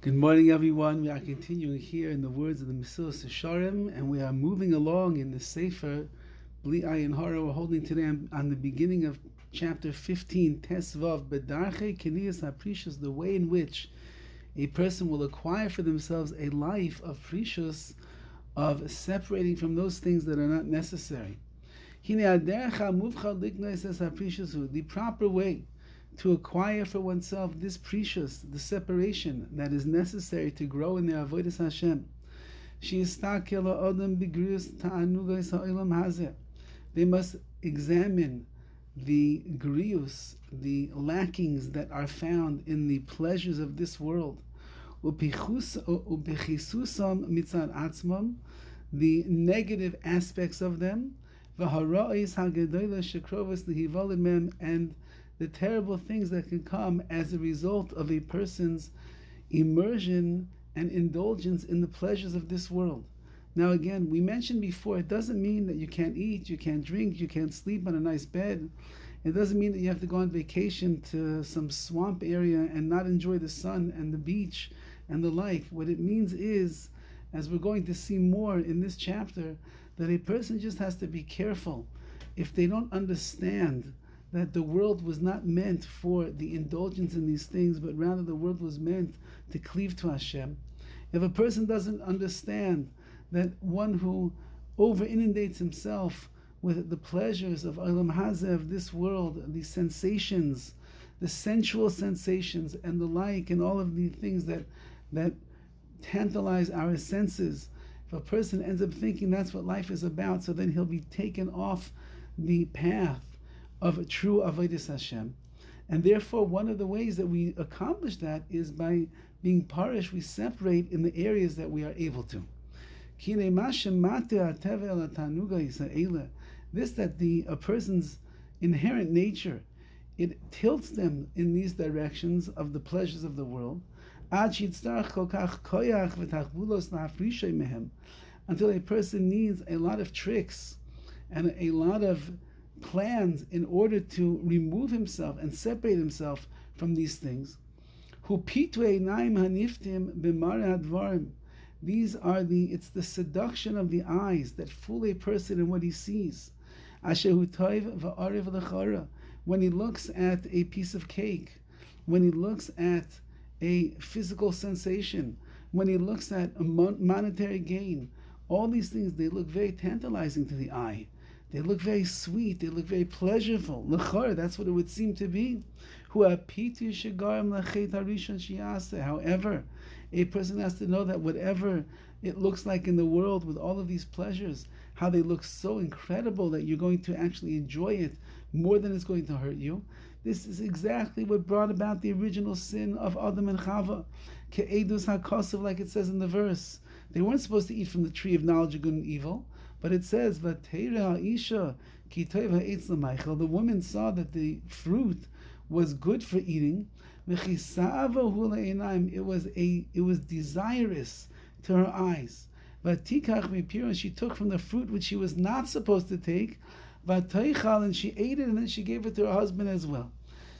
Good morning, everyone. We are continuing here in the words of the Mesillas Yesharim, and we are moving along in the Sefer Bli Ayin Hara. We're holding today on the beginning of chapter 15, Tesvav Bedarche Keniyas HaPrishus, the way in which a person will acquire for themselves a life of prishus, of separating from those things that are not necessary. The proper way to acquire for oneself this precious, the separation that is necessary to grow in their avodas Hashem. They must examine the grius, the lackings that are found in the pleasures of this world. The negative aspects of them, and the terrible things that can come as a result of a person's immersion and indulgence in the pleasures of this world. Now again, we mentioned before, it doesn't mean that you can't eat, you can't drink, you can't sleep on a nice bed. It doesn't mean that you have to go on vacation to some swamp area and not enjoy the sun and the beach and the like. What it means is, as we're going to see more in this chapter, that a person just has to be careful if they don't understand that the world was not meant for the indulgence in these things, but rather the world was meant to cleave to Hashem. If a person doesn't understand that one who over inundates himself with the pleasures of Olam Hazeh, of this world, the sensations, the sensual sensations and the like, and all of the things that tantalize our senses, if a person ends up thinking that's what life is about, so then he'll be taken off the path of a true avodas Hashem. And therefore, one of the ways that we accomplish that is by being parish. We separate in the areas that we are able to. This, that a person's inherent nature, it tilts them in these directions of the pleasures of the world, until a person needs a lot of tricks and a lot of plans in order to remove himself and separate himself from these things. These are it's the seduction of the eyes that fool a person in what he sees. When he looks at a piece of cake, when he looks at a physical sensation, when he looks at a monetary gain, all these things, they look very tantalizing to the eye. They look very sweet. They look very pleasurable. L'chor, that's what it would seem to be. However, a person has to know that whatever it looks like in the world with all of these pleasures, how they look so incredible that you're going to actually enjoy it more than it's going to hurt you. This is exactly what brought about the original sin of Adam and Chava. Ke'edus ha'kosav, like it says in the verse. They weren't supposed to eat from the tree of knowledge of good and evil. But it says, the woman saw that the fruit was good for eating. It was desirous to her eyes. And she took from the fruit which she was not supposed to take, and she ate it, and then she gave it to her husband as well.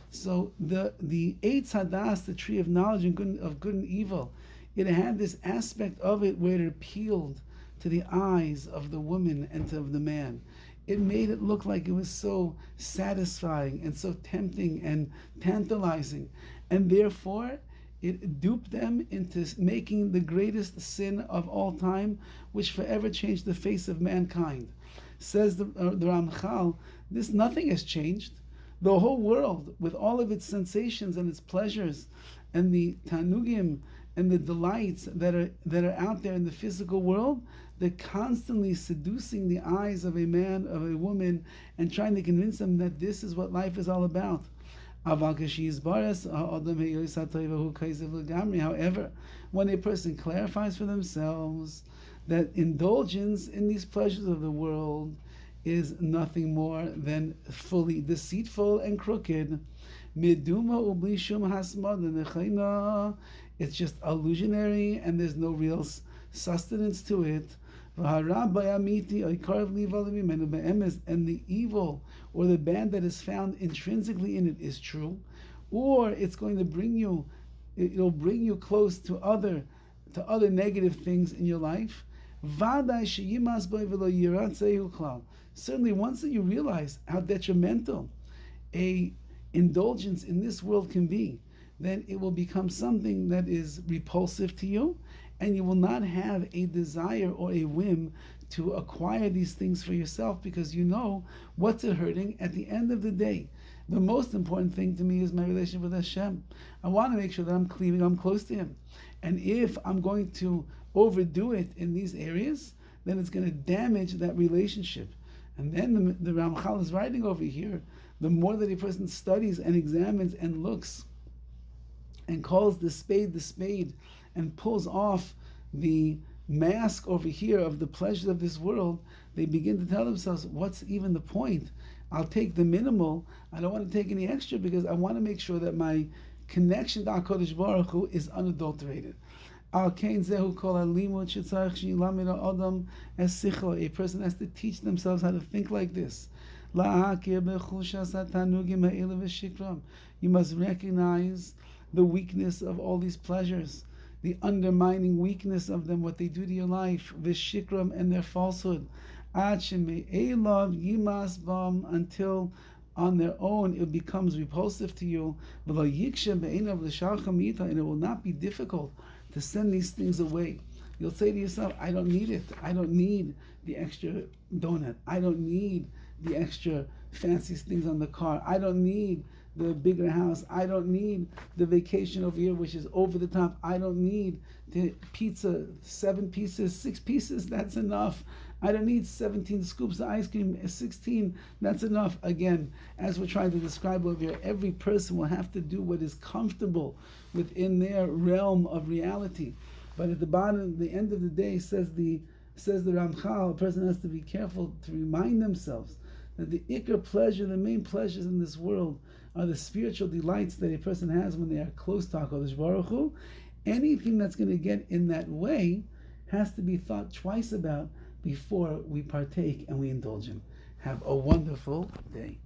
So the Eitz Hadas, the tree of knowledge of good and evil, it had this aspect of it where it appealed to the eyes of the woman and to the man. It made it look like it was so satisfying and so tempting and tantalizing. And therefore, it duped them into making the greatest sin of all time, which forever changed the face of mankind. Says the Ramchal, nothing has changed. The whole world, with all of its sensations and its pleasures, and the tanugim and the delights that are out there in the physical world, they're constantly seducing the eyes of a man, of a woman, and trying to convince them that this is what life is all about. However, when a person clarifies for themselves that indulgence in these pleasures of the world is nothing more than fully deceitful and crooked, it's just illusionary and there's no real sustenance to it. And the evil or the bad that is found intrinsically in it is true, or it's going to bring you It'll bring you close to other negative things in your life. Certainly, once that you realize how detrimental a indulgence in this world can be, then it will become something that is repulsive to you, and you will not have a desire or a whim to acquire these things for yourself, because you know what's it hurting. At the end of the day, the most important thing to me is my relationship with Hashem. I want to make sure that I'm close to Him. And if I'm going to overdo it in these areas, then it's going to damage that relationship. And then the Ramchal is writing over here, the more that a person studies and examines and looks and calls the spade, and pulls off the mask over here of the pleasures of this world, they begin to tell themselves, what's even the point? I'll take the minimal. I don't want to take any extra, because I want to make sure that my connection to HaKadosh Baruch Hu is unadulterated. A person has to teach themselves how to think like this. You must recognize the weakness of all these pleasures, the undermining weakness of them, what they do to your life, v'shikram, and their falsehood. Until on their own it becomes repulsive to you, and it will not be difficult to send these things away. You'll say to yourself, I don't need it. I don't need the extra donut. I don't need the extra fancy things on the car. I don't need the bigger house. I don't need the vacation over here, which is over the top. I don't need the pizza, 7 pieces, 6 pieces, that's enough. I don't need 17 scoops of ice cream, 16, that's enough. Again, as we're trying to describe over here, every person will have to do what is comfortable within their realm of reality. But at the bottom, the end of the day, says the Ramchal, a person has to be careful to remind themselves that the ikar pleasure, the main pleasures in this world, are the spiritual delights that a person has when they are close to HaKadosh Baruch Hu. Anything that's going to get in that way has to be thought twice about before we partake and we indulge in. Have a wonderful day.